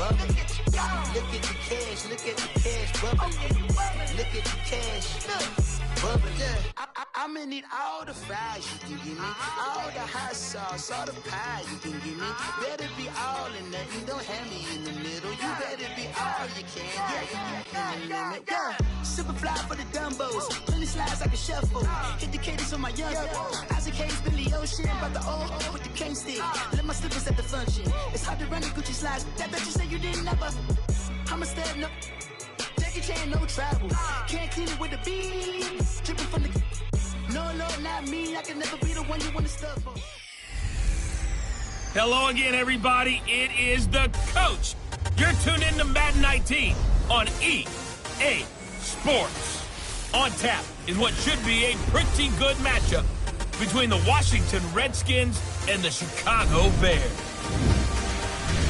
bubbling. Look at the cash, look at the cash bubbling. Look at the cash, bubbling. I'm gonna need all the fries you can give me, all the hot sauce, all the pie you can give me. Better be all in nothing, don't have me in the middle. You better be all you can, yeah, in the limit, yeah. Super fly for the dumbos, plenty slides like a shuffle. Hit the cadence for my young Isaac Hayes, Billy Ocean, about the old with the cane stick. Let my slippers at the function. It's hard to run the Gucci slides. That bet you say you didn't never. I'm a step no. Jackie Chan, no travel. Can't clean it with the beat. Dripping from the. No, not me. I can never be the one you want to stuff for. Hello again, everybody. It is the coach. You're tuned in to Madden 19 on EA Sports. On tap is what should be a pretty good matchup between the Washington Redskins and the Chicago Bears.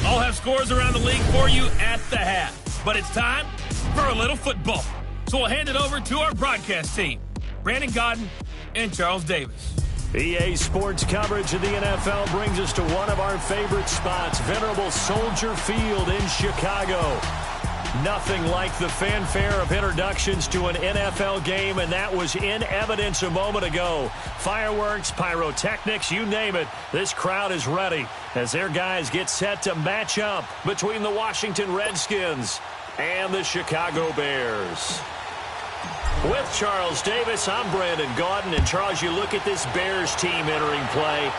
I'll have scores around the league for you at the half. But it's time for a little football. So we'll hand it over to our broadcast team, Brandon Godden and Charles Davis. EA Sports coverage of the NFL brings us to one of our favorite spots, venerable Soldier Field in Chicago. Nothing like the fanfare of introductions to an NFL game, and that was in evidence a moment ago. Fireworks, pyrotechnics, you name it. This crowd is ready as their guys get set to match up between the Washington Redskins and the Chicago Bears. With Charles Davis, I'm Brandon Gaudin. And Charles, you look at this Bears team entering play.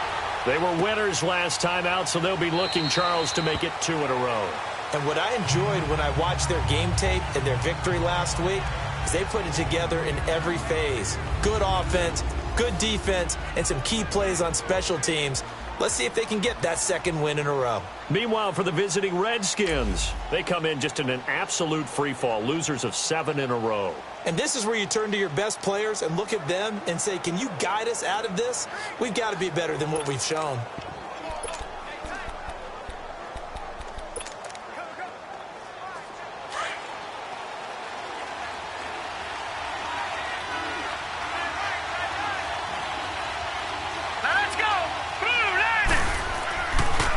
They were winners last time out, so they'll be looking, Charles, to make it 2 in a row. And what I enjoyed when I watched their game tape and their victory last week is they put it together in every phase. Good offense, good defense, and some key plays on special teams. Let's see if they can get that second win in a row. Meanwhile, for the visiting Redskins, they come in just in an absolute freefall, losers of 7 in a row. And this is where you turn to your best players and look at them and say, can you guide us out of this? We've got to be better than what we've shown.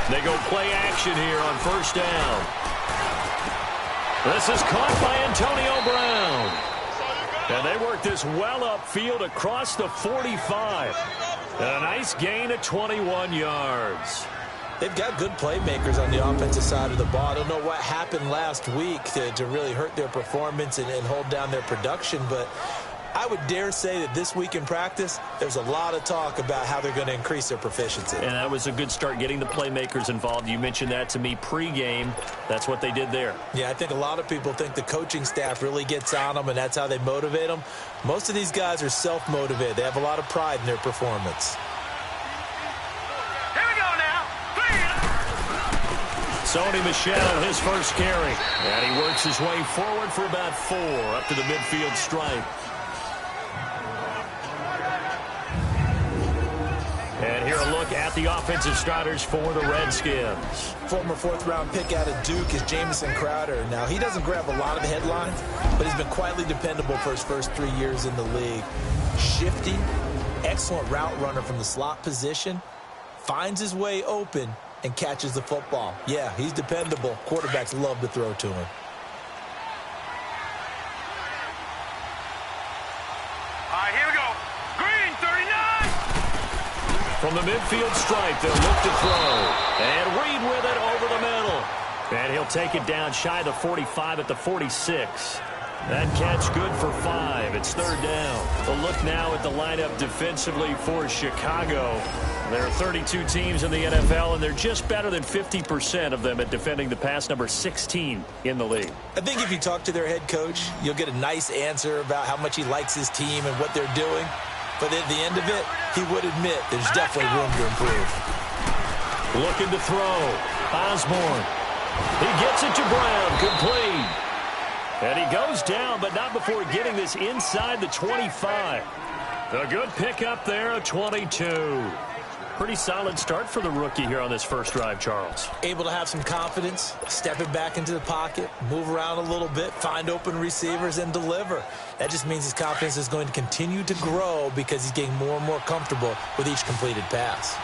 They go play action here on first down. This is caught by Antonio Brown. And they work this well upfield across the 45. And a nice gain of 21 yards. They've got good playmakers on the offensive side of the ball. I don't know what happened last week to really hurt their performance and hold down their production, but I would dare say that this week in practice, there's a lot of talk about how they're going to increase their proficiency. And that was a good start, getting the playmakers involved. You mentioned that to me pregame. That's what they did there. Yeah, I think a lot of people think the coaching staff really gets on them, and that's how they motivate them. Most of these guys are self-motivated. They have a lot of pride in their performance. Here we go now. Sony Michel, his first carry. And he works his way forward for about 4 up to the midfield stripe. And here a look at the offensive starters for the Redskins. Former 4th-round pick out of Duke is Jamison Crowder. Now, he doesn't grab a lot of headlines, but he's been quietly dependable for his first 3 years in the league. Shifty, excellent route runner from the slot position, finds his way open, and catches the football. Yeah, he's dependable. Quarterbacks love to throw to him. All right, here we go. Green, 39. From the midfield stripe, they'll look to throw. And Reed with it over the middle. And he'll take it down shy of the 45 at the 46. That catch good for 5. It's 3rd down. A look now at the lineup defensively for Chicago. There are 32 teams in the NFL, and they're just better than 50% of them at defending the pass, number 16 in the league. I think if you talk to their head coach, you'll get a nice answer about how much he likes his team and what they're doing. But at the end of it, he would admit there's definitely room to improve. Looking to throw. Osborne. He gets it to Brown. Complete. And he goes down, but not before getting this inside the 25. A good pickup there, a 22. Pretty solid start for the rookie here on this first drive, Charles. Able to have some confidence, stepping back into the pocket, move around a little bit, find open receivers, and deliver. That just means his confidence is going to continue to grow because he's getting more and more comfortable with each completed pass.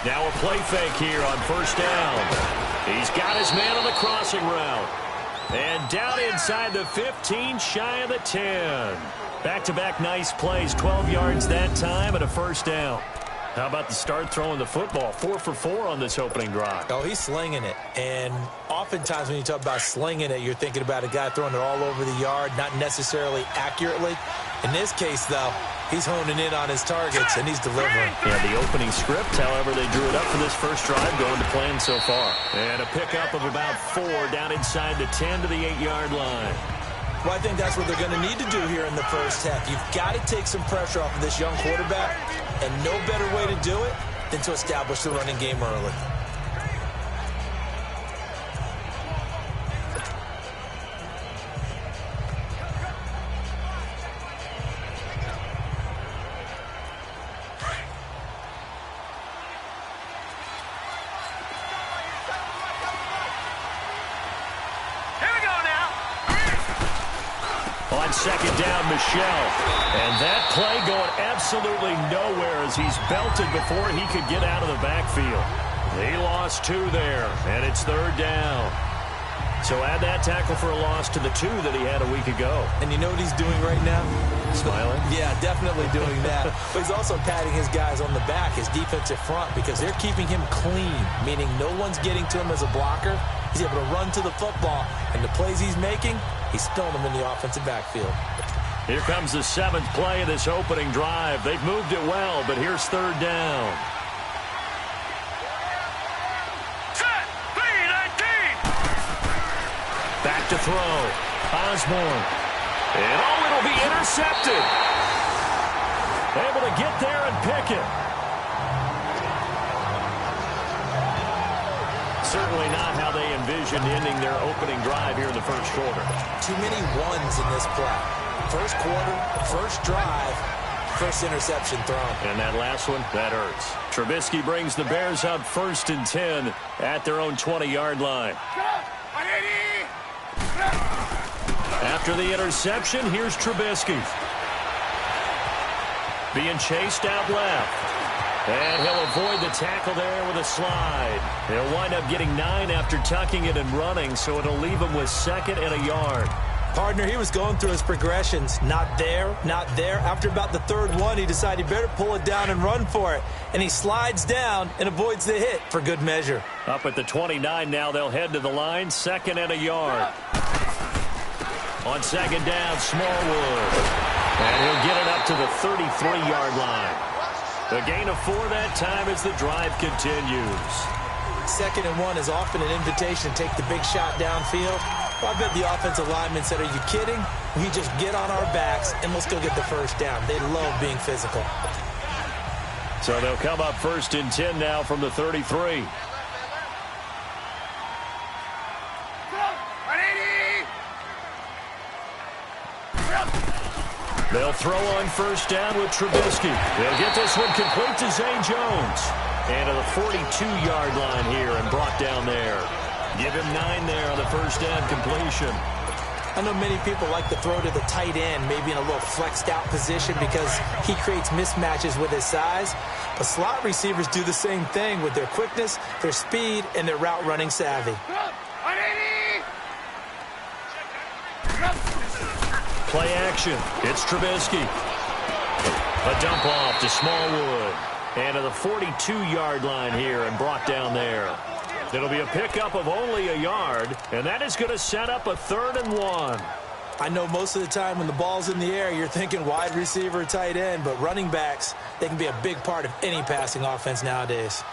Now a play fake here on first down. He's got his man on the crossing route. And down inside the 15, shy of the 10. Back-to-back nice plays, 12 yards that time and a first down. How about the start throwing the football? 4 for 4 on this opening drive. Oh, he's slinging it. And oftentimes when you talk about slinging it, you're thinking about a guy throwing it all over the yard, not necessarily accurately. In this case, though, he's honing in on his targets, and he's delivering. Yeah, the opening script, however, they drew it up for this first drive, going to plan so far. And a pickup of about 4 down inside the 10 to the 8-yard line. Well, I think that's what they're going to need to do here in the first half. You've got to take some pressure off of this young quarterback, and no better way to do it than to establish the running game early. On second down, Michelle. And that play going absolutely nowhere as he's belted before he could get out of the backfield. He lost 2 there, and it's third down. So add that tackle for a loss to the 2 that he had a week ago. And you know what he's doing right now? Smiling? Yeah, definitely doing that. But he's also patting his guys on the back, his defensive front, because they're keeping him clean, meaning no one's getting to him as a blocker. He's able to run to the football, and the plays he's making, he's spilling them in the offensive backfield. Here comes the 7th play of this opening drive. They've moved it well, but here's third down. Back to throw. Osborne. And it'll be intercepted. Able to get there and pick it. Certainly not how they envisioned ending their opening drive here in the first quarter. Too many ones in this play. First quarter, first drive, first interception thrown. And that last one, that hurts. Trubisky brings the Bears up 1st and 10 at their own 20-yard line. After the interception, here's Trubisky. Being chased out left. And he'll avoid the tackle there with a slide. He'll wind up getting 9 after tucking it and running, so it'll leave him with 2nd and a yard. Partner, he was going through his progressions. Not there, not there. After about the 3rd one, he decided he better pull it down and run for it. And he slides down and avoids the hit for good measure. Up at the 29 now, they'll head to the line, 2nd and a yard. On second down, Smallwood. And he'll get it up to the 33-yard line. A gain of 4 that time as the drive continues. 2nd and 1 is often an invitation to take the big shot downfield. Well, I bet the offensive lineman said, are you kidding? We just get on our backs and let's go get the first down. They love being physical. So they'll come up 1st and 10 now from the 33. They'll throw on first down with Trubisky. They'll get this one complete to Zay Jones. And to the 42-yard line here and brought down there. Give him 9 there on the first down completion. I know many people like to throw to the tight end, maybe in a little flexed out position because he creates mismatches with his size. But slot receivers do the same thing with their quickness, their speed, and their route running savvy. Play action. It's Trubisky. A dump off to Smallwood. And to the 42-yard line here and brought down there. It'll be a pickup of only a yard, and that is going to set up a 3rd and 1. I know most of the time when the ball's in the air, you're thinking wide receiver, tight end, but running backs, they can be a big part of any passing offense nowadays.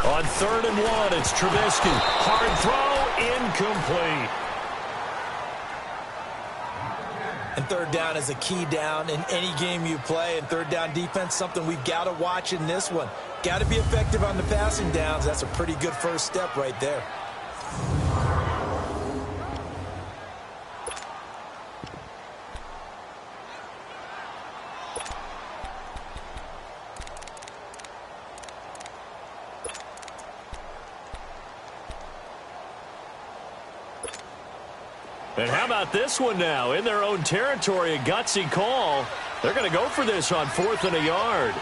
On 3rd and 1, it's Trubisky. Hard throw, incomplete. And 3rd down is a key down in any game you play. And 3rd down defense, something we've got to watch in this one. Got to be effective on the passing downs. That's a pretty good first step right there. And how about this one now? In their own territory, a gutsy call. They're going to go for this on 4th and a yard.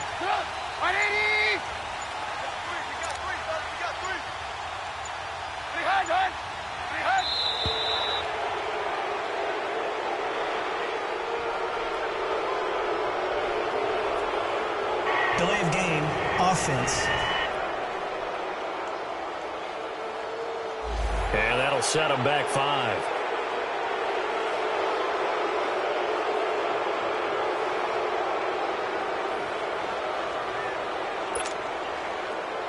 Delay of game, offense. And that'll set them back 5.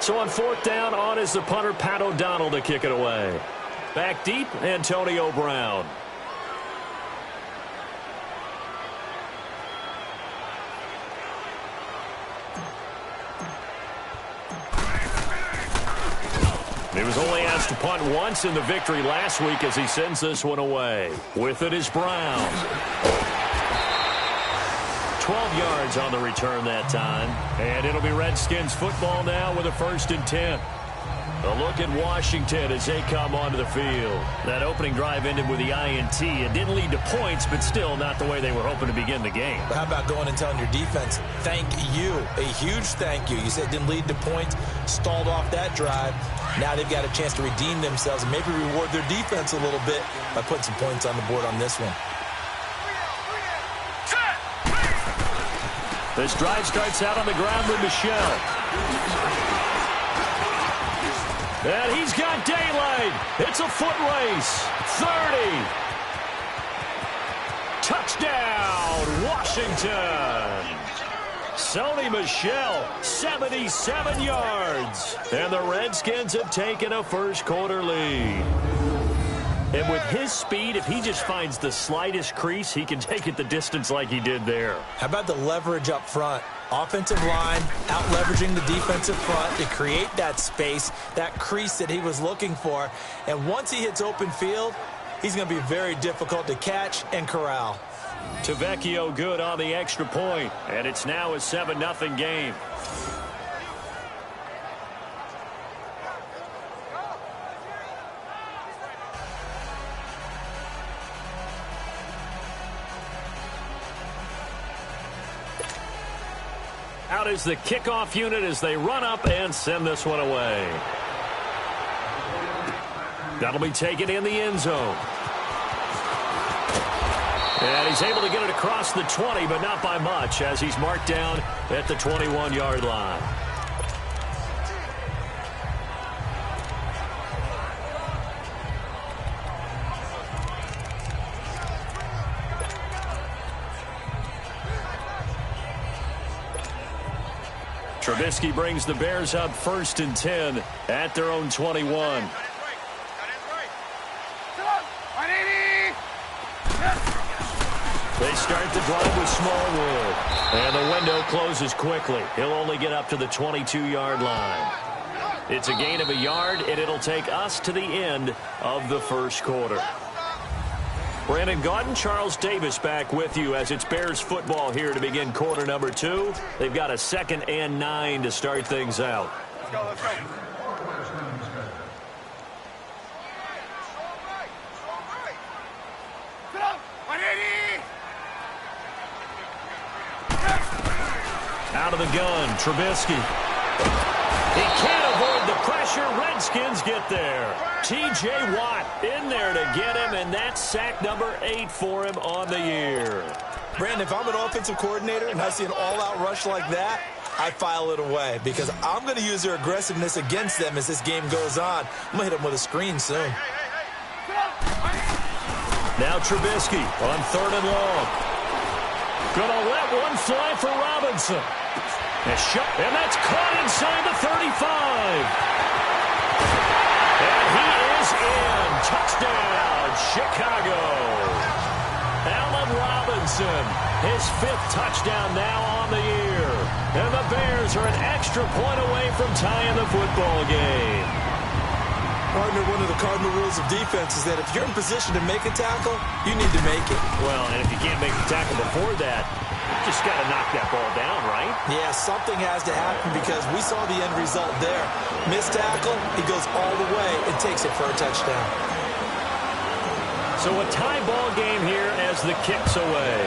So on 4th down, on is the punter, Pat O'Donnell, to kick it away. Back deep, Antonio Brown. He was only asked to punt once in the victory last week as he sends this one away. With it is Brown. 12 yards on the return that time. And it'll be Redskins football now with a 1st and 10. A look at Washington as they come onto the field. That opening drive ended with the INT. It didn't lead to points, but still not the way they were hoping to begin the game. But how about going and telling your defense, thank you, a huge thank you. You said it didn't lead to points, stalled off that drive. Now they've got a chance to redeem themselves and maybe reward their defense a little bit by putting some points on the board on this one. This drive starts out on the ground with Michelle. And he's got daylight. It's a foot race. 30. Touchdown, Washington. Sony Michel, 77 yards. And the Redskins have taken a first-quarter lead. And with his speed, if he just finds the slightest crease, he can take it the distance like he did there. How about the leverage up front? Offensive line out-leveraging the defensive front to create that space, that crease that he was looking for. And once he hits open field, he's going to be very difficult to catch and corral. Tavecchio good on the extra point, and it's now a 7-0 game. Out is the kickoff unit as they run up and send this one away. That'll be taken in the end zone. And he's able to get it across the 20, but not by much, as he's marked down at the 21-yard line. Trubisky brings the Bears up 1st and 10 at their own 21. They start the drive with Smallwood. And the window closes quickly. He'll only get up to the 22-yard line. It's a gain of a yard, and it'll take us to the end of the first quarter. Brandon Gaudin, Charles Davis back with you as it's Bears football here to begin quarter number 2. They've got a 2nd and 9 to start things out. Let's go, let's go. Out of the gun, Trubisky. He can't avoid the pressure. Redskins get there. T.J. Watt in there to get him, and that's sack number 8 for him on the year. Brandon, if I'm an offensive coordinator and I see an all-out rush like that, I file it away because I'm going to use their aggressiveness against them as this game goes on. I'm going to hit them with a screen soon. Now Trubisky on 3rd and long. Gonna let one fly for Robinson. And that's caught inside the 35. And he is in. Touchdown, Chicago. Allen Robinson, his 5th touchdown now on the year. And the Bears are an extra point away from tying the football game. Partner, one of the cardinal rules of defense is that if you're in position to make a tackle, you need to make it. Well, and if you can't make the tackle before that, you just got to knock that ball down, right? Yeah, something has to happen because we saw the end result there. Missed tackle, he goes all the way and takes it for a touchdown. So a tie ball game here as the kick's away.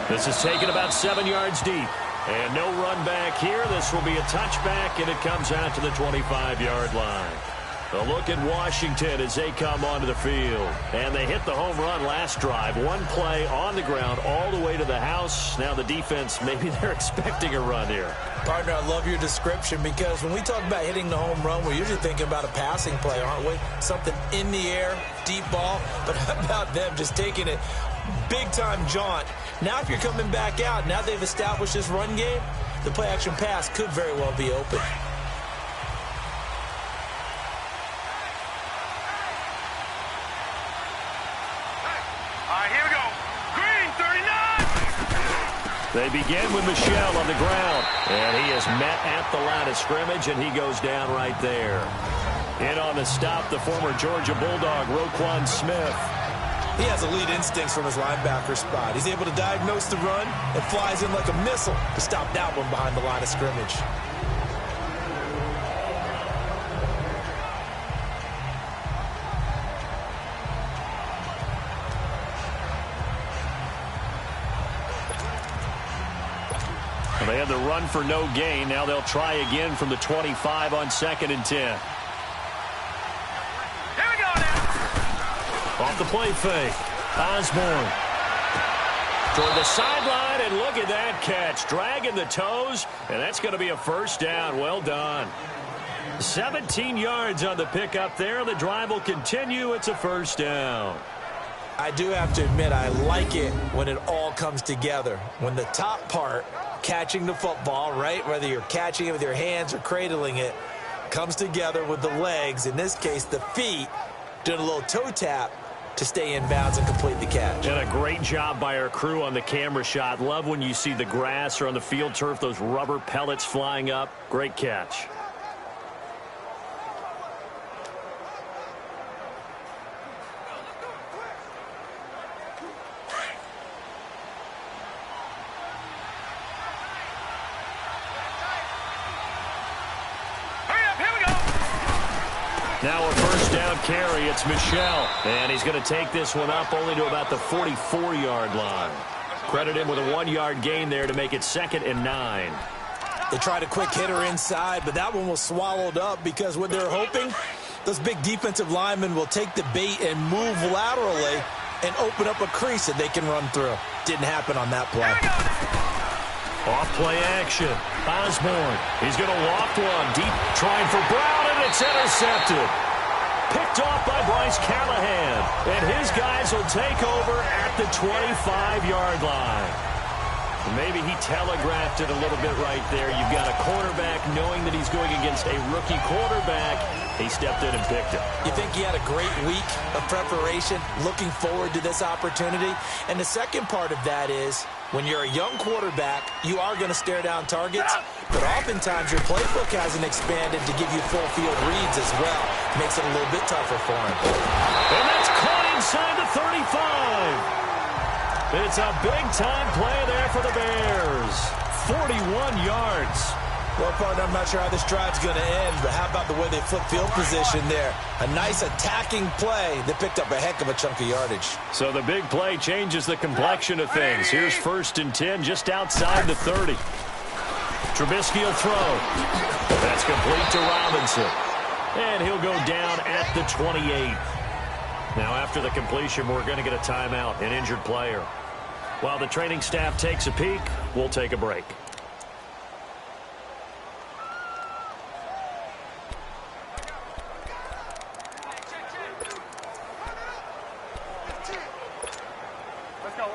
This is taken about 7 yards deep. And no run back here. This will be a touchback, and it comes out to the 25-yard line. A look at Washington as they come onto the field. And they hit the home run last drive. One play on the ground all the way to the house. Now the defense, maybe they're expecting a run here. Partner, I love your description because when we talk about hitting the home run, we're usually thinking about a passing play, aren't we? Something in the air, deep ball. But how about them just taking it big-time jaunt? Now if you're coming back out, now they've established this run game, the play-action pass could very well be open. They begin with Michel on the ground, and he is met at the line of scrimmage, and he goes down right there. In on the stop, the former Georgia Bulldog, Roquan Smith. He has elite instincts from his linebacker spot. He's able to diagnose the run and flies in like a missile to stop that one behind the line of scrimmage. They had the run for no gain. Now they'll try again from the 25 on 2nd and 10. Here we go now. Off the play fake. Osborne. Toward the sideline, and look at that catch. Dragging the toes, and that's going to be a first down. Well done. 17 yards on the pickup there. The drive will continue. It's a first down. I do have to admit, I like it when it all comes together. When the top part, catching the football, right, whether you're catching it with your hands or cradling it, comes together with the legs, in this case the feet, doing a little toe tap to stay in bounds and complete the catch. And a great job by our crew on the camera shot. Love when you see the grass or on the field turf, those rubber pellets flying up. Great catch. Now a first down carry. It's Michel. And he's going to take this one up only to about the 44-yard line. Credit him with a 1-yard gain there to make it 2nd and 9. They tried a quick hitter inside, but that one was swallowed up because what they're hoping, those big defensive linemen will take the bait and move laterally and open up a crease that they can run through. Didn't happen on that play. Off play action. Osborne. He's going to loft one deep, trying for Brown, and it's intercepted. Picked off by Bryce Callahan. And his guys will take over at the 25-yard line. Maybe he telegraphed it a little bit right there. You've got a quarterback knowing that he's going against a rookie quarterback. He stepped in and picked it. You think he had a great week of preparation, looking forward to this opportunity? And the second part of that is, when you're a young quarterback, you are going to stare down targets, but oftentimes your playbook hasn't expanded to give you full field reads as well. Makes it a little bit tougher for him. And that's caught inside the 35. It's a big-time play there for the Bears. 41 yards. Well, partner, I'm not sure how this drive's going to end, but how about the way they flip field position there? A nice attacking play that picked up a heck of a chunk of yardage. So the big play changes the complexion of things. Here's 1st and 10 just outside the 30. Trubisky will throw. That's complete to Robinson. And he'll go down at the 28. Now, after the completion, we're going to get a timeout, an injured player. While the training staff takes a peek, we'll take a break.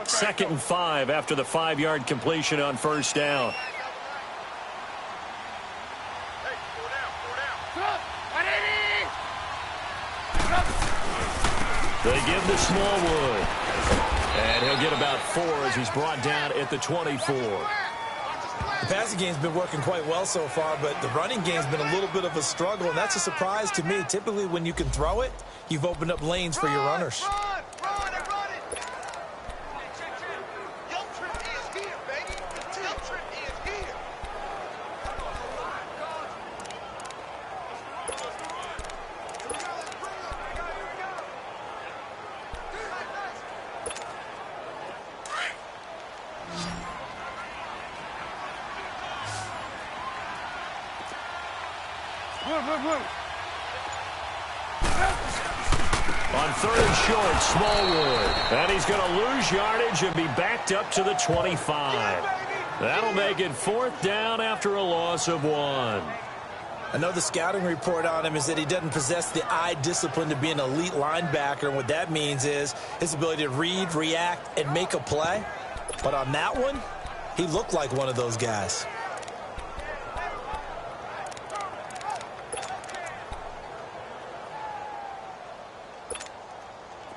Second and 5 after the 5-yard completion on first down. They give to Smallwood. And he'll get about 4 as he's brought down at the 24. The passing game's been working quite well so far, but the running game's been a little bit of a struggle, and that's a surprise to me. Typically, when you can throw it, you've opened up lanes for your runners. On third and short, Smallwood. And he's going to lose yardage and be backed up to the 25. That'll make it 4th down after a loss of 1. I know the scouting report on him is that he doesn't possess the eye discipline to be an elite linebacker. And what that means is his ability to read, react, and make a play. But on that one, he looked like one of those guys.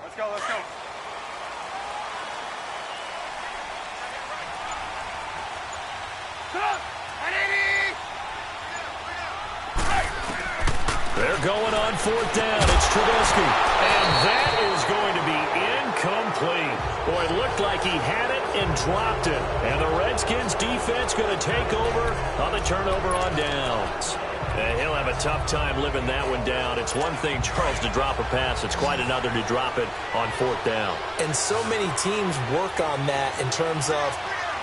Let's go, let's go. They're going on 4th down. It's Trubisky. And that is going to be incomplete. Boy, it looked like he had it and dropped it. And the Redskins defense going to take over on the turnover on downs. And he'll have a tough time living that one down. It's one thing, Charles, to drop a pass. It's quite another to drop it on 4th down. And so many teams work on that in terms of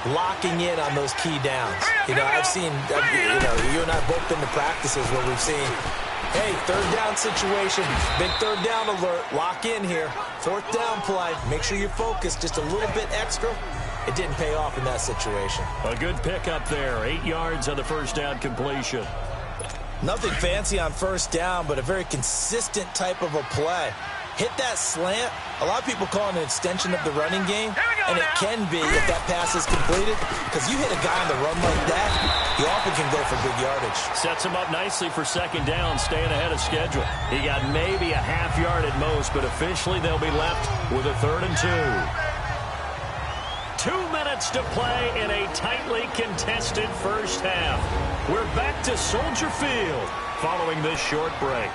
locking in on those key downs. You know, I've seen, you and I both been to practices where we've seen, hey, 3rd down situation, big 3rd down alert, lock in here, 4th down play, make sure you're focused just a little bit extra. It didn't pay off in that situation. A good pickup there, 8 yards on the 1st down completion. Nothing fancy on 1st down, but a very consistent type of a play. Hit that slant. A lot of people call it an extension of the running game, and it can be if that pass is completed, because you hit a guy on the run like that, he often can go for big yardage. Sets him up nicely for 2nd down, staying ahead of schedule. He got maybe a half yard at most, but officially they'll be left with a 3rd and 2. 2 minutes to play in a tightly contested first half. We're back to Soldier Field following this short break.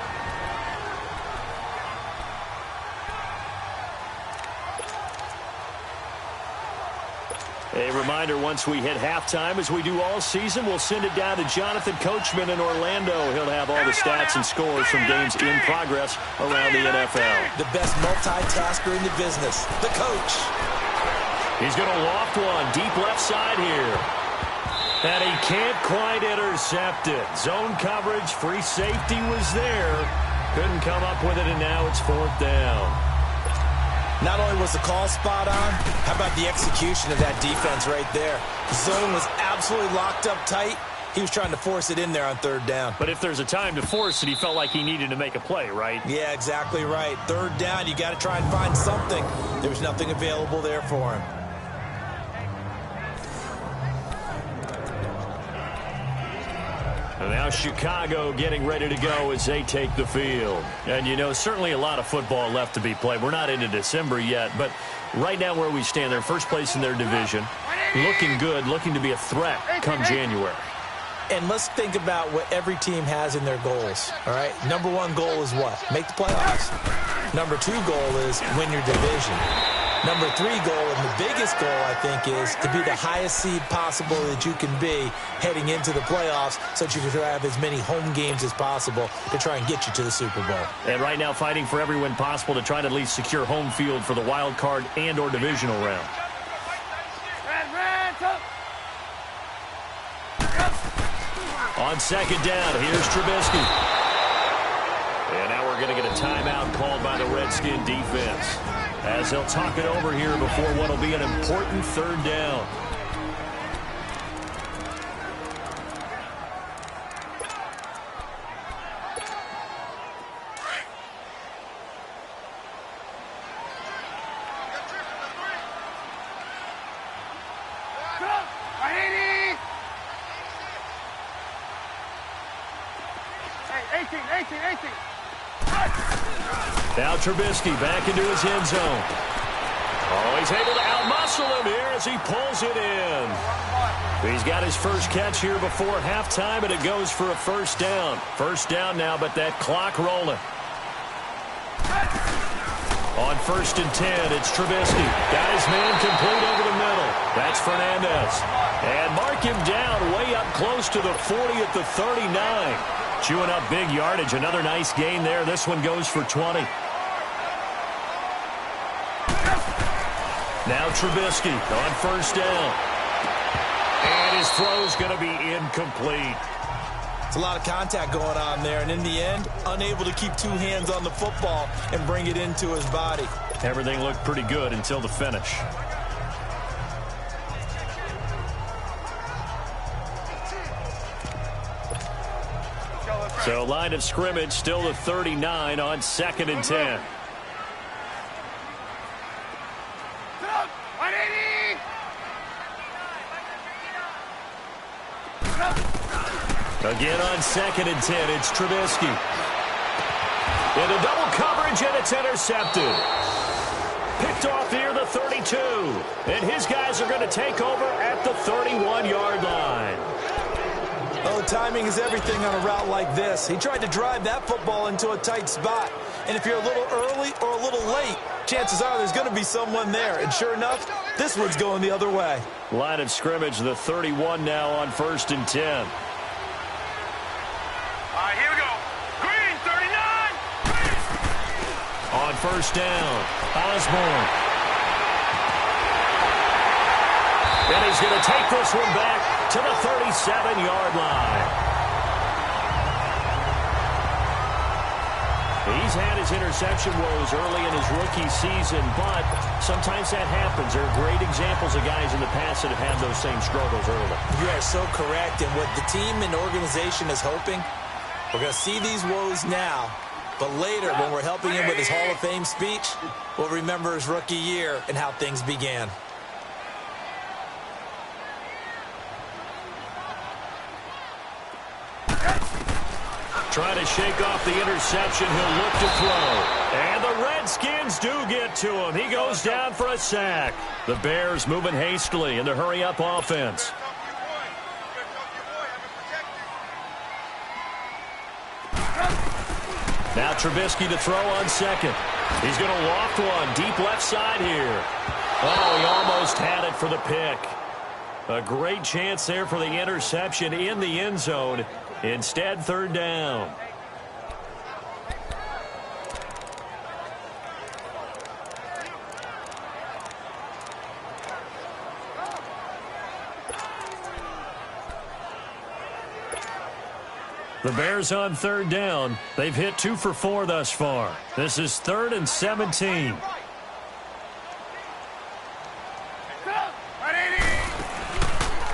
A reminder, once we hit halftime, as we do all season, we'll send it down to Jonathan Coachman in Orlando. He'll have all the stats and scores from games in progress around the NFL. The best multitasker in the business, the coach. He's going to loft one deep left side here. And he can't quite intercept it. Zone coverage, free safety was there. Couldn't come up with it, and now it's 4th down. Not only was the call spot on, how about the execution of that defense right there? The zone was absolutely locked up tight. He was trying to force it in there on 3rd down. But if there's a time to force it, he felt like he needed to make a play, right? Yeah, exactly right. 3rd down, you got to try and find something. There was nothing available there for him. And now Chicago getting ready to go as they take the field. And, you know, certainly a lot of football left to be played. We're not into December yet, but right now where we stand, they're first place in their division. Looking good, looking to be a threat come January. And let's think about what every team has in their goals, all right? Number 1 goal is what? Make the playoffs. Number 2 goal is win your division. Number 3 goal, and the biggest goal, I think, is to be the highest seed possible that you can be heading into the playoffs so that you can have as many home games as possible to try and get you to the Super Bowl. And right now fighting for every win possible to try to at least secure home field for the wild card and or divisional round. On 2nd down, here's Trubisky. And now we're going to get a timeout called by the Redskin defense, as they'll talk it over here before what will be an important 3rd down. Now Trubisky back into his end zone. Oh, he's able to outmuscle him here as he pulls it in. He's got his first catch here before halftime, and it goes for a 1st down. 1st down now, but that clock rolling. On 1st and 10, it's Trubisky. Got his man complete over the middle. That's Fernandez. And mark him down way up close to the 40 at the 39. Chewing up big yardage. Another nice gain there. This one goes for 20. Now Trubisky on 1st down. And his throw is going to be incomplete. It's a lot of contact going on there, and in the end, unable to keep two hands on the football and bring it into his body. Everything looked pretty good until the finish. So line of scrimmage still the 39 on 2nd and 10. Again on 2nd and 10, it's Trubisky. Into double coverage, and it's intercepted. Picked off here the 32. And his guys are going to take over at the 31-yard line. Oh, timing is everything on a route like this. He tried to drive that football into a tight spot. And if you're a little early or a little late, chances are there's going to be someone there. And sure enough, this one's going the other way. Line of scrimmage, the 31 now on 1st and 10. All right, here we go. Green, 39. On 1st down, Osborne. And he's going to take this one back to the 37-yard line. He's had his interception woes early in his rookie season, but sometimes that happens. There are great examples of guys in the past that have had those same struggles early. You are so correct. And what the team and organization is hoping, we're going to see these woes now, but later when we're helping him with his Hall of Fame speech, we'll remember his rookie year and how things began. Trying to shake off the interception. He'll look to throw. And the Redskins do get to him. He goes down for a sack. The Bears moving hastily in the hurry-up offense. Now Trubisky to throw on 2nd. He's going to loft one deep left side here. Oh, he almost had it for the pick. A great chance there for the interception in the end zone. Instead, 3rd down. The Bears on 3rd down. They've hit 2 for 4 thus far. This is 3rd and 17.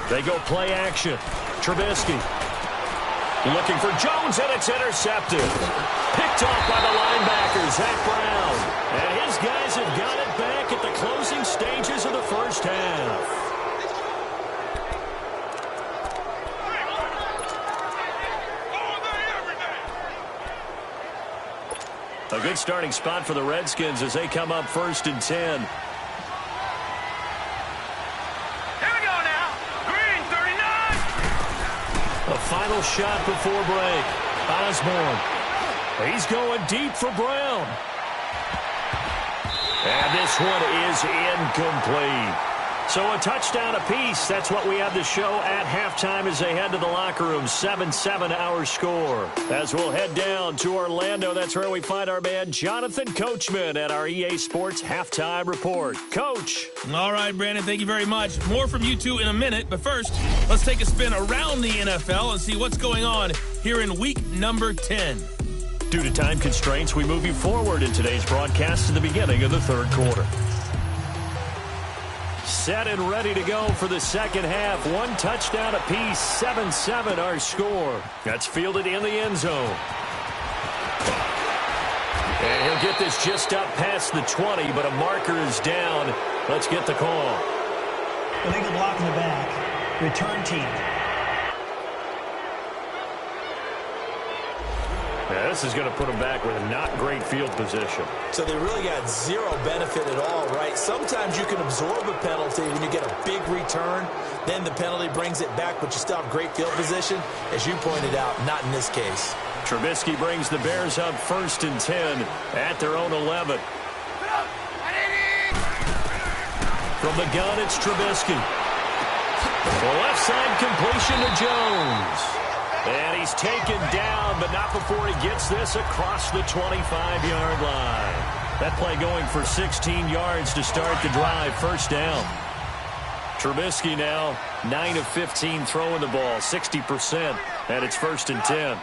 They go play action. Trubisky looking for Jones, and it's intercepted. Picked off by the linebacker, Zach Brown. And his guys have got it back at the closing stages of the first half. A good starting spot for the Redskins as they come up 1st and 10. Final shot before break. Osborne. He's going deep for Brown. And this one is incomplete. So a touchdown apiece. That's what we have to show at halftime as they head to the locker room. 7-7 our score. As we'll head down to Orlando, that's where we find our man Jonathan Coachman at our EA Sports Halftime Report. Coach. All right, Brandon, thank you very much. More from you two in a minute, but first, let's take a spin around the NFL and see what's going on here in week number 10. Due to time constraints, we move you forward in today's broadcast to the beginning of the 3rd quarter. Set and ready to go for the second half. 1 touchdown apiece, 7-7 our score. That's fielded in the end zone. And he'll get this just up past the 20, but a marker is down. Let's get the call. Illegal block in the back. Return team. Yeah, this is going to put them back with a not great field position. So they really got zero benefit at all, right? Sometimes you can absorb a penalty when you get a big return. Then the penalty brings it back, but you still have great field position. As you pointed out, not in this case. Trubisky brings the Bears up 1st and 10 at their own 11. From the gun, it's Trubisky. The left side completion to Jones. And he's taken down, but not before he gets this across the 25-yard line. That play going for 16 yards to start the drive. 1st down. Trubisky now 9 of 15 throwing the ball, 60%, and it's 1st and 10.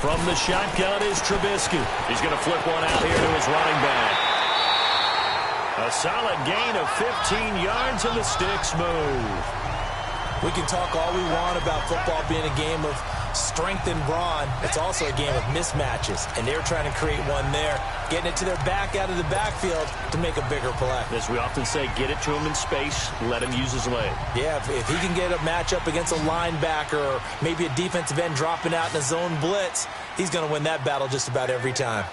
From the shotgun is Trubisky. He's going to flip one out here to his running back. A solid gain of 15 yards, and the sticks move. We can talk all we want about football being a game of strength and brawn. It's also a game of mismatches, and they're trying to create one there, getting it to their back out of the backfield to make a bigger play. As we often say, get it to him in space, let him use his leg. Yeah, if he can get a matchup against a linebacker or maybe a defensive end dropping out in a zone blitz, he's going to win that battle just about every time.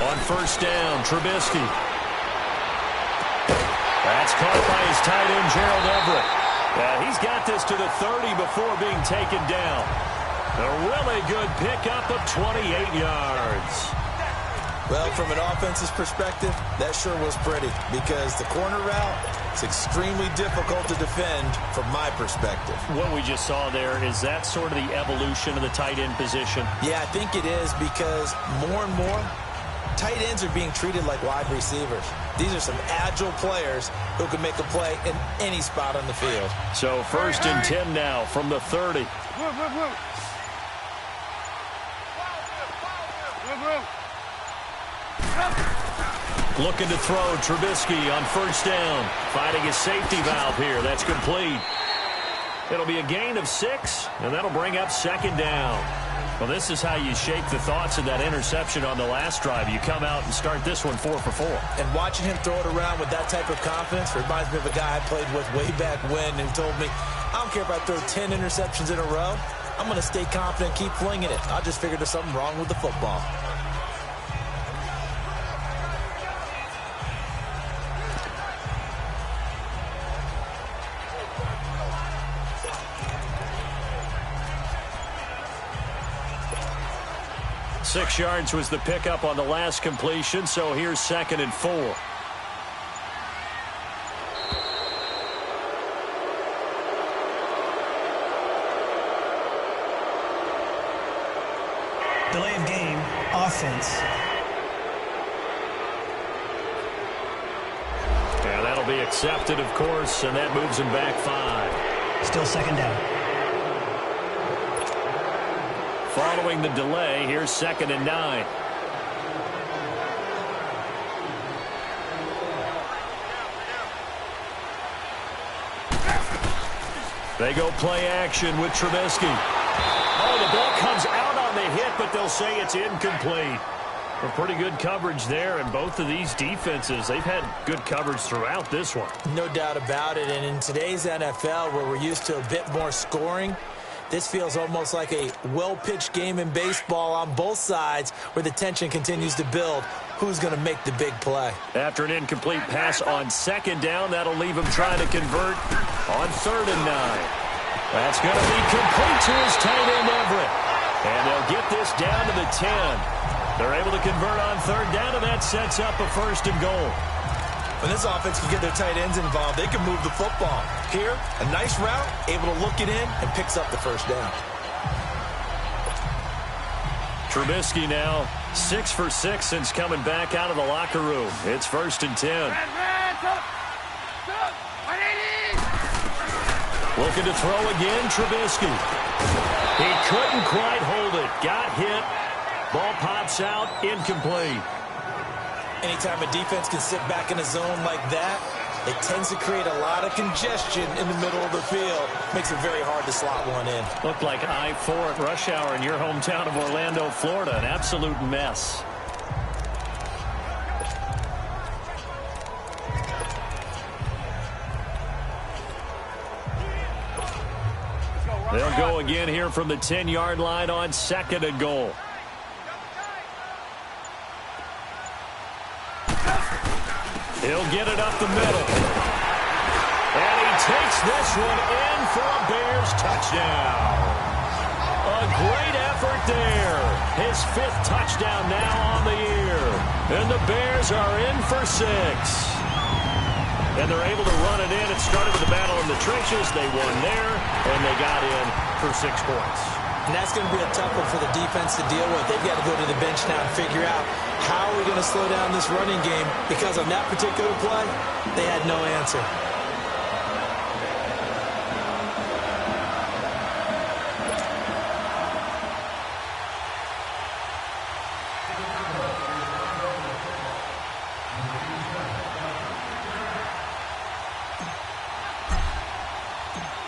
On 1st down, Trubisky. That's caught by his tight end, Gerald Everett. He's got this to the 30 before being taken down. A really good pickup of 28 yards. Well, from an offense's perspective, that sure was pretty because the corner route is extremely difficult to defend from my perspective. What we just saw there, is that sort of the evolution of the tight end position? Yeah, I think it is because more and more, tight ends are being treated like wide receivers. These are some agile players who can make a play in any spot on the field. So 1st and 10 now from the 30. Looking to throw Trubisky on 1st down. Finding his safety valve here. That's complete. It'll be a gain of 6, and that'll bring up 2nd down. Well, this is how you shake the thoughts of that interception on the last drive. You come out and start this one 4 for 4. And watching him throw it around with that type of confidence reminds me of a guy I played with way back when who told me, I don't care if I throw 10 interceptions in a row. I'm going to stay confident and keep flinging it. I just figured there's something wrong with the football. Six yards was the pickup on the last completion, so here's 2nd and 4. Delay of game, offense. Yeah, that'll be accepted, of course, and that moves him back 5. Still 2nd down. Following the delay, here's 2nd and 9. They go play action with Trubisky. Oh, the ball comes out on the hit, but they'll say it's incomplete. Well, pretty good coverage there, and both of these defenses, they've had good coverage throughout this one. No doubt about it, and in today's NFL, where we're used to a bit more scoring, this feels almost like a well-pitched game in baseball on both sides where the tension continues to build. Who's going to make the big play? After an incomplete pass on 2nd down, that'll leave him trying to convert on 3rd and 9. That's going to be complete to his tight end, Everett. And they'll get this down to the 10. They're able to convert on 3rd down, and that sets up a 1st and goal. When this offense can get their tight ends involved, they can move the football. Here, a nice route, able to look it in, and picks up the 1st down. Trubisky now 6 for 6 since coming back out of the locker room. It's 1st and 10. Looking to throw again, Trubisky. He couldn't quite hold it. Got hit. Ball pops out, incomplete. Anytime a defense can sit back in a zone like that, it tends to create a lot of congestion in the middle of the field. Makes it very hard to slot one in. Looked like I-4 at rush hour in your hometown of Orlando, Florida. An absolute mess. They'll go again here from the 10-yard line on 2nd and goal. He'll get it up the middle. And he takes this one in for a Bears touchdown. A great effort there. His 5th touchdown now on the year. And the Bears are in for 6. And they're able to run it in. It started with the battle in the trenches. They won there, and they got in for 6 points. And that's going to be a tough one for the defense to deal with. They've got to go to the bench now and figure out how are we going to slow down this running game, because on that particular play, they had no answer.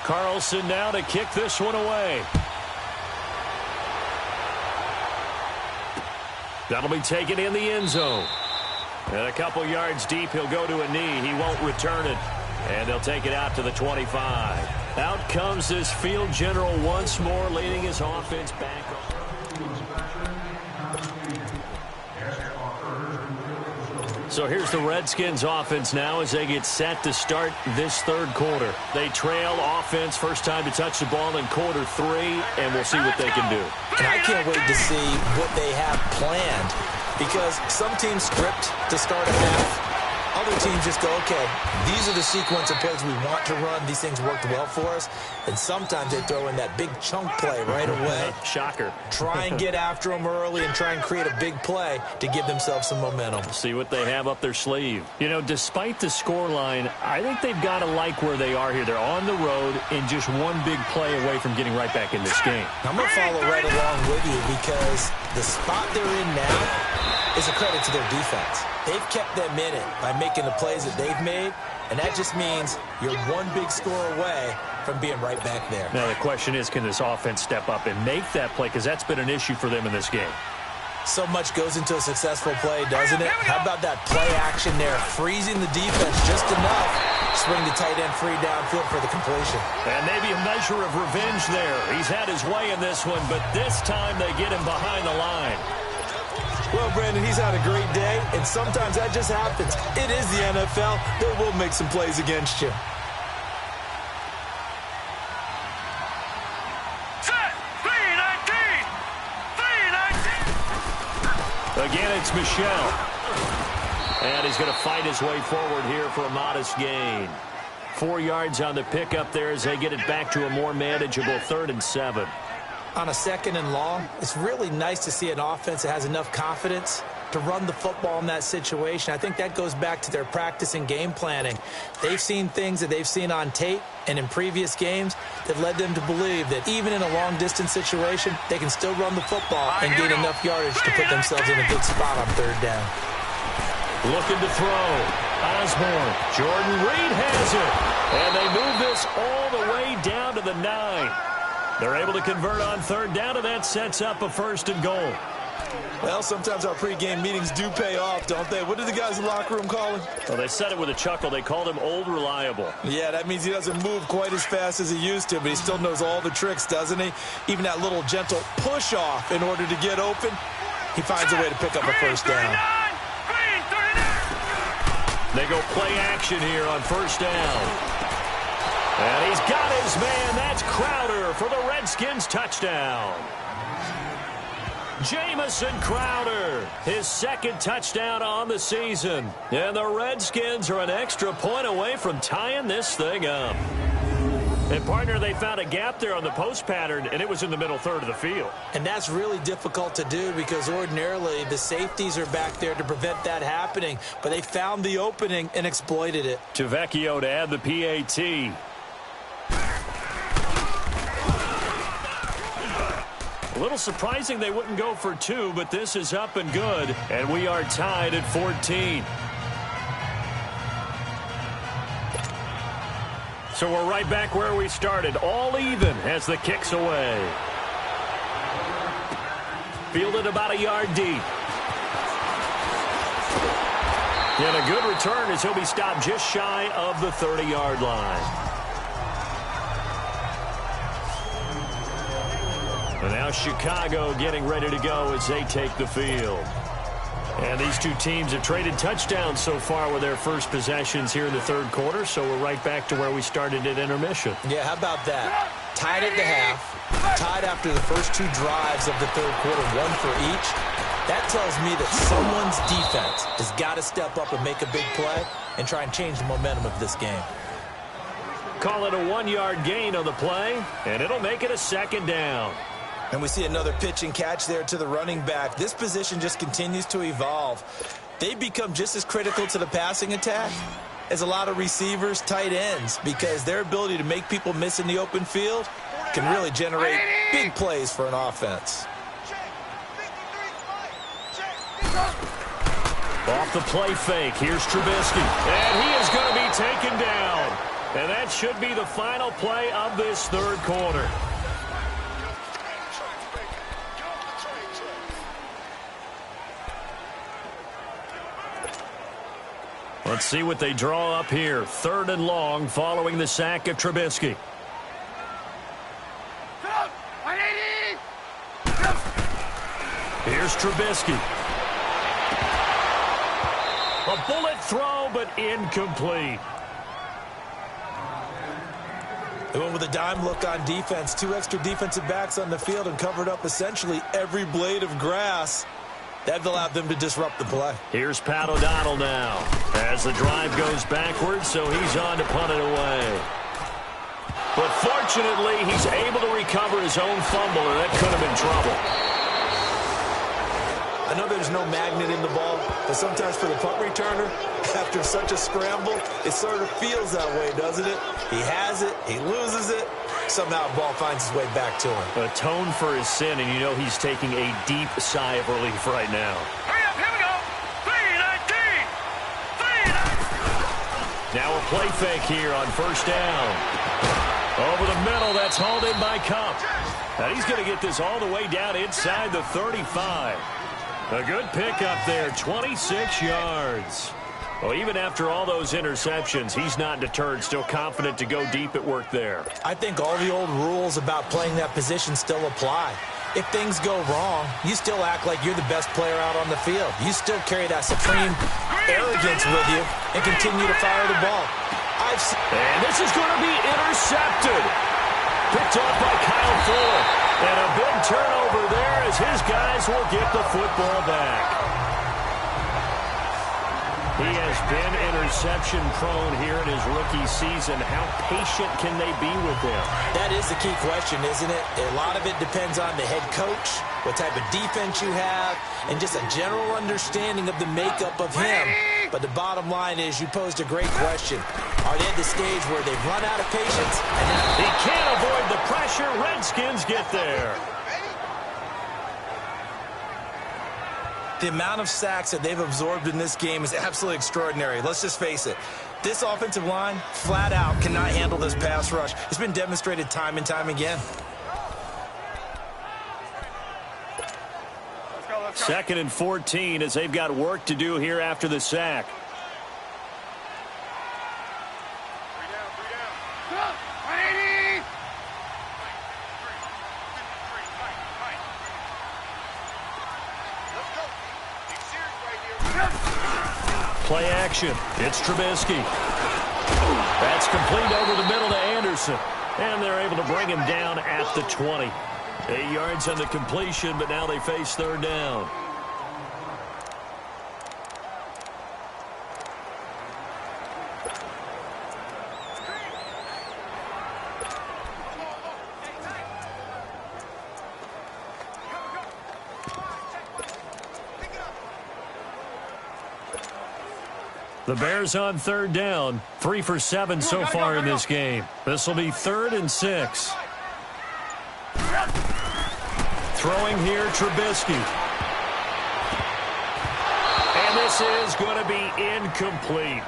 Carlson now to kick this one away. That'll be taken in the end zone. And a couple yards deep, he'll go to a knee. He won't return it. And they'll take it out to the 25. Out comes this field general once more, leading his offense back. So here's the Redskins offense now as they get set to start this third quarter. They trail offense, first time to touch the ball in quarter 3, and we'll see what they can do. And I can't wait to see what they have planned, because some teams script to start a half. Other teams just go, okay, these are the sequence of plays we want to run. These things worked well for us. And sometimes they throw in that big chunk play right away. Shocker. Try and get after them early and try and create a big play to give themselves some momentum. See what they have up their sleeve. You know, despite the scoreline, I think they've got to like where they are here. They're on the road and just one big play away from getting right back in this game. I'm going to follow right along with you, because the spot they're in now is a credit to their defense. They've kept them in it by making the plays that they've made, and that just means you're one big score away from being right back there. Now the question is, can this offense step up and make that play, because that's been an issue for them in this game. So much goes into a successful play, doesn't it? How about that play action there, freezing the defense just enough, swing the tight end free downfield for the completion. And maybe a measure of revenge there. He's had his way in this one, but this time they get him behind the line. Well, Brandon, he's had a great day, and sometimes that just happens. It is the NFL. They will make some plays against you. Set! 3-19! 3-19! Again, it's Michel. And he's going to fight his way forward here for a modest gain. 4 yards on the pickup there as they get it back to a more manageable 3rd and 7. On a 2nd and long, it's really nice to see an offense that has enough confidence to run the football in that situation. I think that goes back to their practice and game planning. They've seen things that they've seen on tape and in previous games that led them to believe that even in a long-distance situation, they can still run the football and gain enough yardage to put themselves in a good spot on 3rd down. Looking to throw. Osborne. Jordan Reed has it. And they move this all the way down to the 9. They're able to convert on 3rd down, and that sets up a 1st and goal. Well, sometimes our pregame meetings do pay off, don't they? What did the guys in the locker room call him? Well, they said it with a chuckle. They called him Old Reliable. Yeah, that means he doesn't move quite as fast as he used to, but he still knows all the tricks, doesn't he? Even that little gentle push-off in order to get open, he finds a way to pick up a 1st down. They go play action here on 1st down. And he's got his man. That's Crowder for the Redskins touchdown. Jamison Crowder, his 2nd touchdown on the season. And the Redskins are an extra point away from tying this thing up. And, partner, they found a gap there on the post pattern, and it was in the middle 3rd of the field. And that's really difficult to do, because ordinarily the safeties are back there to prevent that happening. But they found the opening and exploited it. Tavecchio to add the PAT. A little surprising they wouldn't go for 2, but this is up and good, and we are tied at 14. So we're right back where we started, all even as the kick's away. Fielded about a yard deep. And a good return as he'll be stopped just shy of the 30-yard line. And now Chicago getting ready to go as they take the field. And these two teams have traded touchdowns so far with their first possessions here in the 3rd quarter, so we're right back to where we started at intermission. Yeah, how about that? Tied at the half, tied after the first 2 drives of the 3rd quarter, 1 for each. That tells me that someone's defense has got to step up and make a big play and try and change the momentum of this game. Call it a 1-yard gain on the play, and it'll make it a 2nd down. And we see another pitch and catch there to the running back. This position just continues to evolve. They've become just as critical to the passing attack as a lot of receivers, tight ends, because their ability to make people miss in the open field can really generate big plays for an offense. Off the play fake, here's Trubisky. And he is going to be taken down. And that should be the final play of this third quarter. Let's see what they draw up here. 3rd and long following the sack of Trubisky. Here's Trubisky. A bullet throw, but incomplete. They went with a dime look on defense. 2 extra defensive backs on the field and covered up essentially every blade of grass. That allowed them to disrupt the play. Here's Pat O'Donnell now as the drive goes backwards, so he's on to punt it away. But fortunately, he's able to recover his own fumble, and that could have been trouble. I know there's no magnet in the ball, but sometimes for the punt returner, after such a scramble, it sort of feels that way, doesn't it? He has it, he loses it, somehow the ball finds its way back to him. Atone for his sin, and you know he's taking a deep sigh of relief right now. Hurry up, here we go. 3-19. Now a play fake here on 1st down. Over the middle, that's hauled in by Cup. Now he's going to get this all the way down inside the 35. A good pickup there, 26 yards. Well, even after all those interceptions, he's not deterred, still confident to go deep at work there. I think all the old rules about playing that position still apply. If things go wrong, you still act like you're the best player out on the field. You still carry that supreme arrogance with you and continue to fire the ball. And this is going to be intercepted. Picked off by Kyle Fuller. And a big turnover there as his guys will get the football back. He has been interception-prone here in his rookie season. How patient can they be with him? That is the key question, isn't it? A lot of it depends on the head coach, what type of defense you have, and just a general understanding of the makeup of him. But the bottom line is you posed a great question. Are they at the stage where they've run out of patience? He can't avoid the pressure. Redskins get there. The amount of sacks that they've absorbed in this game is absolutely extraordinary. Let's just face it. This offensive line, flat out, cannot handle this pass rush. It's been demonstrated time and time again. 2nd and 14 as they've got work to do here after the sack. Play action. It's Trubisky. That's complete over the middle to Anderson. And they're able to bring him down at the 20. 8 yards on the completion, but now they face 3rd down. The Bears on 3rd down. 3 for 7 so far in this game. This will be 3rd and 6. Throwing here, Trubisky. And this is going to be incomplete.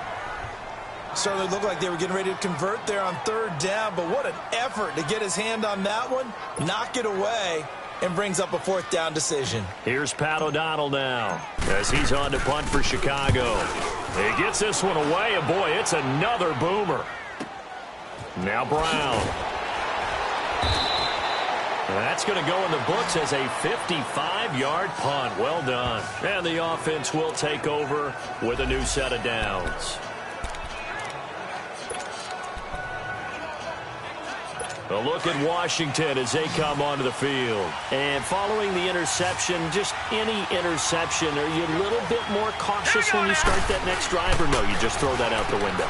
Certainly looked like they were getting ready to convert there on 3rd down, but what an effort to get his hand on that one, knock it away, and brings up a 4th down decision. Here's Pat O'Donnell now as he's on to punt for Chicago. He gets this one away, and boy, it's another boomer. Now Brown. That's going to go in the books as a 55-yard punt. Well done. And the offense will take over with a new set of downs. A look at Washington as they come onto the field. And following the interception, just any interception, are you a little bit more cautious when you start that next drive, or no, you just throw that out the window?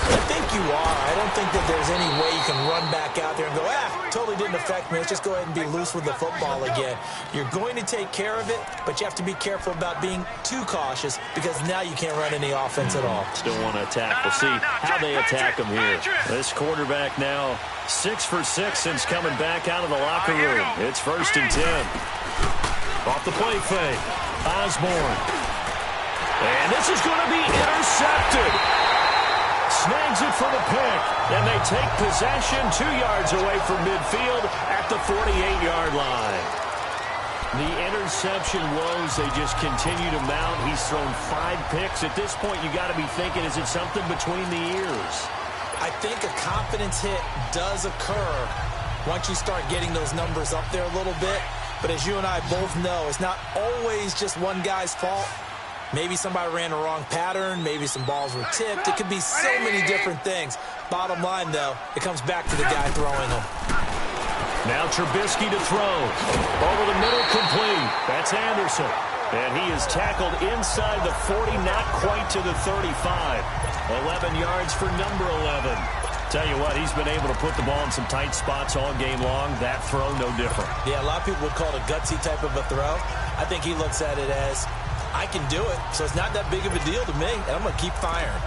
I think you are. I don't think that there's any way you can run back out there and go, totally didn't affect me. Let's just go ahead and be loose with the football again. You're going to take care of it, but you have to be careful about being too cautious because now you can't run any offense at all. Still want to attack. We'll see how they attack him here. This quarterback now 6 for 6 since coming back out of the locker room. It's 1st and 10. Off the play fake. Osborne. And this is going to be intercepted. Snags it for the pick. And they take possession 2 yards away from midfield at the 48-yard line. The interception woes, they just continue to mount. He's thrown 5 picks. At this point, you got to be thinking, is it something between the ears? I think a confidence hit does occur once you start getting those numbers up there a little bit. But as you and I both know, it's not always just one guy's fault. Maybe somebody ran the wrong pattern. Maybe some balls were tipped. It could be so many different things. Bottom line, though, it comes back to the guy throwing them. Now Trubisky to throw. Over the middle, complete. That's Anderson. And he is tackled inside the 40, not quite to the 35. 11 yards for number 11. Tell you what, he's been able to put the ball in some tight spots all game long. That throw, no different. Yeah, a lot of people would call it a gutsy type of a throw. I think he looks at it as, I can do it, so it's not that big of a deal to me, and I'm going to keep firing.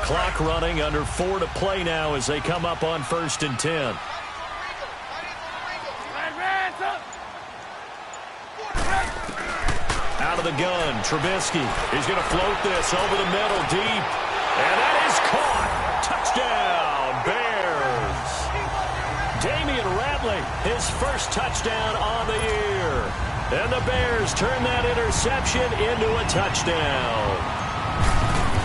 Clock running, under 4 to play now as they come up on 1st and 10. Out of the gun, Trubisky. He's going to float this over the middle, deep. And that is caught. Touchdown, Bears. Damian Ratley, his first touchdown on the year. And the Bears turn that interception into a touchdown.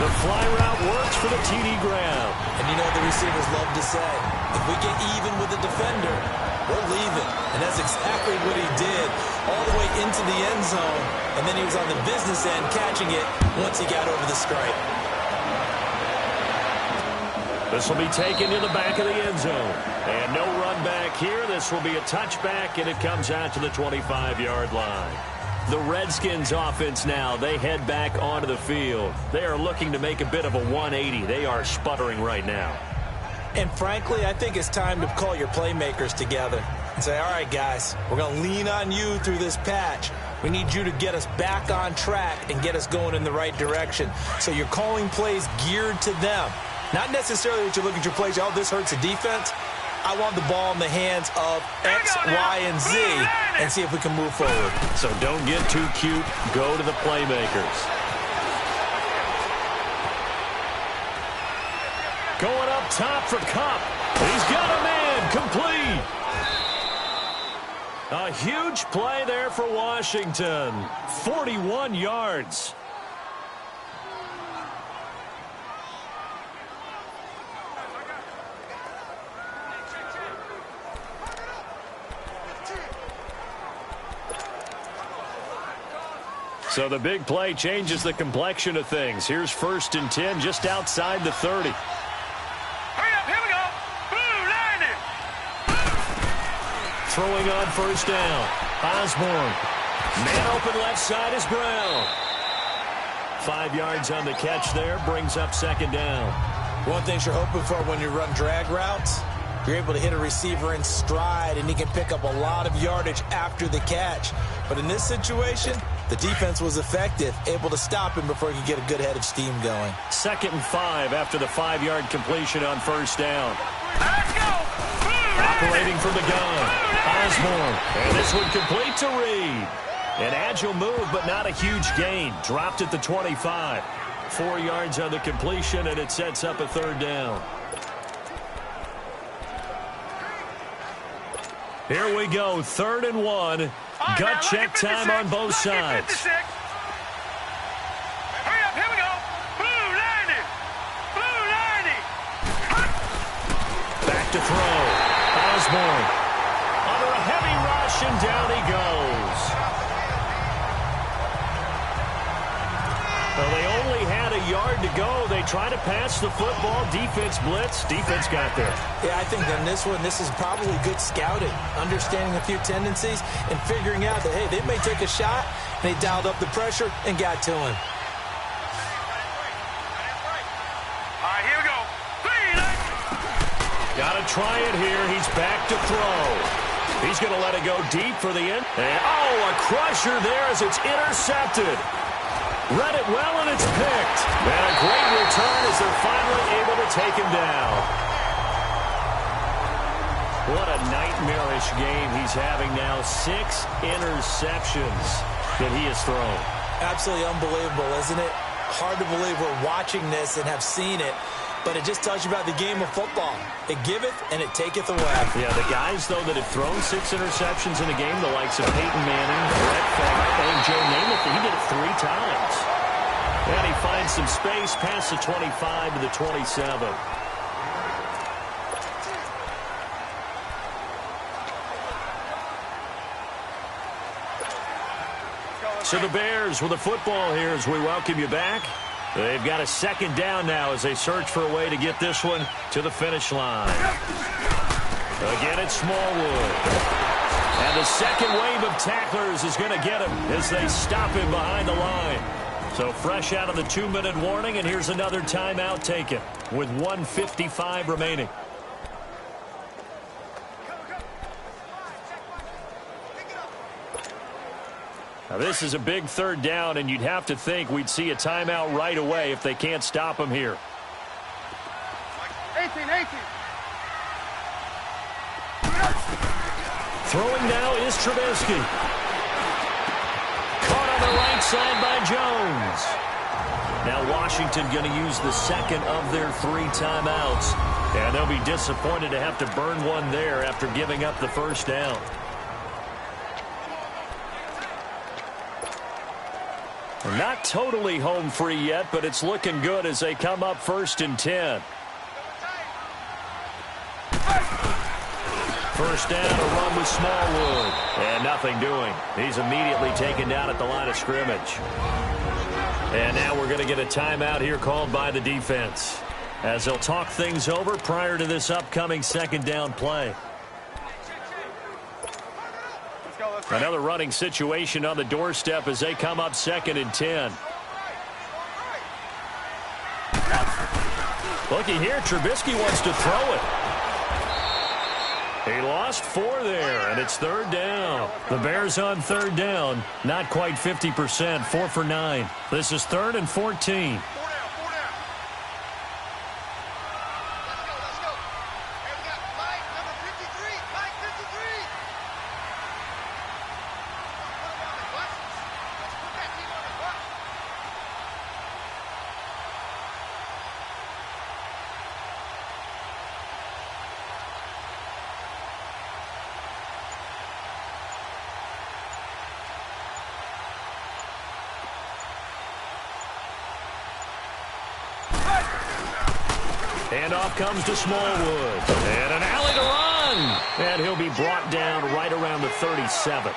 The fly route works for the TD Graham. And you know what the receivers love to say? If we get even with the defender, we're leaving. And that's exactly what he did all the way into the end zone. And then he was on the business end catching it once he got over the stripe. This will be taken to the back of the end zone. And no run back here. This will be a touchback, and it comes out to the 25-yard line. The Redskins offense now, they head back onto the field. They are looking to make a bit of a 180. They are sputtering right now. And frankly, I think it's time to call your playmakers together and say, all right, guys, we're going to lean on you through this patch. We need you to get us back on track and get us going in the right direction. So you're calling plays geared to them. Not necessarily that you look at your plays, oh, this hurts the defense. I want the ball in the hands of X, Y, and Z and see if we can move forward. So don't get too cute. Go to the playmakers. Going up top for Kupp. He's got a man complete. A huge play there for Washington. 41 yards. So the big play changes the complexion of things. Here's 1st and 10 just outside the 30. Hurry up, here we go. Blue line. Throwing on 1st down. Osborne. Man open left side is Brown. 5 yards on the catch there. Brings up 2nd down. One thing you're hoping for when you run drag routes, you're able to hit a receiver in stride, and he can pick up a lot of yardage after the catch. But in this situation, the defense was effective, able to stop him before he could get a good head of steam going. 2nd and 5 after the 5-yard completion on 1st down. Let's go. Operating from the gun. Osborne. And this one complete to Reed. An agile move, but not a huge gain. Dropped at the 25. 4 yards on the completion, and it sets up a 3rd down. Here we go, 3rd and 1. Gut check time on both sides. Hurry up, here we go. Blue lining. Blue lining. Back to throw. Osborne. Under a heavy rush, and down he goes. Well, they only had a a yard to go. They try to pass the football. Defense blitz. Defense got there. Yeah, I think on this one, this is probably good scouting, understanding a few tendencies, and figuring out that, hey, they may take a shot. They dialed up the pressure and got to him. All right, here we go. Got to try it here. He's back to throw. He's going to let it go deep for the end. And, oh, a crusher there as it's intercepted. Read it well, and it's picked. And a great return as they're finally able to take him down. What a nightmarish game he's having now. 6 interceptions that he has thrown. Absolutely unbelievable, isn't it? Hard to believe we're watching this and have seen it. But it just tells you about the game of football. It giveth and it taketh away. Yeah, the guys, though, that have thrown 6 interceptions in a game, the likes of Peyton Manning, Brett Favre, and Joe Namath, he did it 3 times. And he finds some space past the 25 to the 27. So the Bears with the football here as we welcome you back. They've got a second down now as they search for a way to get this one to the finish line. Again, it's Smallwood. And the second wave of tacklers is going to get him as they stop him behind the line. So fresh out of the 2-minute warning, and here's another timeout taken with 1:55 remaining. Now, this is a big third down, and you'd have to think we'd see a timeout right away if they can't stop him here. 18. Throwing now is Trubisky. Caught on the right side by Jones. Now Washington going to use the second of their 3 timeouts. And they'll be disappointed to have to burn one there after giving up the first down. Not totally home free yet, but it's looking good as they come up 1st and 10. First down, a run with Smallwood. And nothing doing. He's immediately taken down at the line of scrimmage. And now we're going to get a timeout here called by the defense, as they'll talk things over prior to this upcoming second down play. Another running situation on the doorstep as they come up 2nd and 10. Looking here, Trubisky wants to throw it. He lost 4 there, and it's 3rd down. The Bears on 3rd down, not quite 50%, 4 for 9. This is 3rd and 14. And off comes to Smallwood. And an alley to run. And he'll be brought down right around the 37.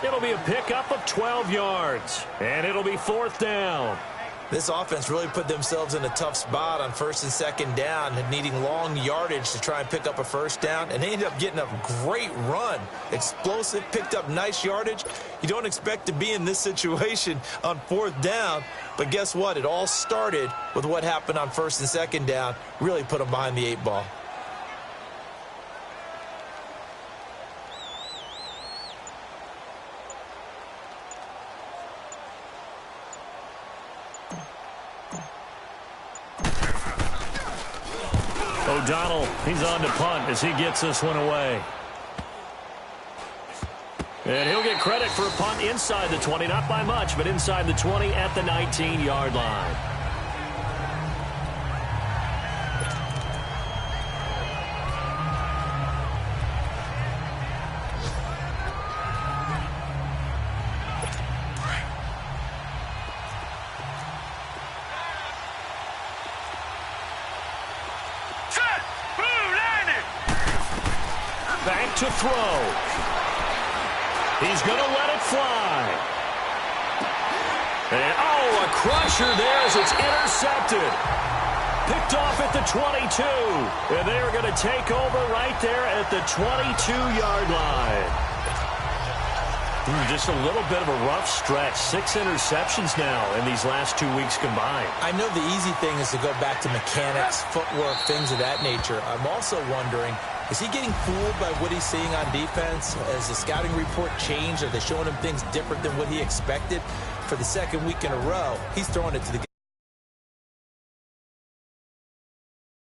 It'll be a pickup of 12 yards. And it'll be 4th down. This offense really put themselves in a tough spot on 1st and 2nd down, needing long yardage to try and pick up a first down, and they ended up getting a great run. Explosive, picked up nice yardage. You don't expect to be in this situation on 4th down, but guess what? It all started with what happened on 1st and 2nd down. Really put them behind the 8 ball. O'Donnell, he's on to punt as he gets this one away. And he'll get credit for a punt inside the 20, not by much, but inside the 20 at the 19-yard line. Back to throw. He's going to let it fly. And, oh, a a crusher there as it's intercepted. Picked off at the 22. And they are going to take over right there at the 22-yard line. Just a little bit of a rough stretch. 6 interceptions now in these last 2 weeks combined. I know the easy thing is to go back to mechanics, footwork, things of that nature. I'm also wondering, is he getting fooled by what he's seeing on defense? Has the scouting report changed? Are they showing him things different than what he expected? For the second week in a row, he's throwing it to the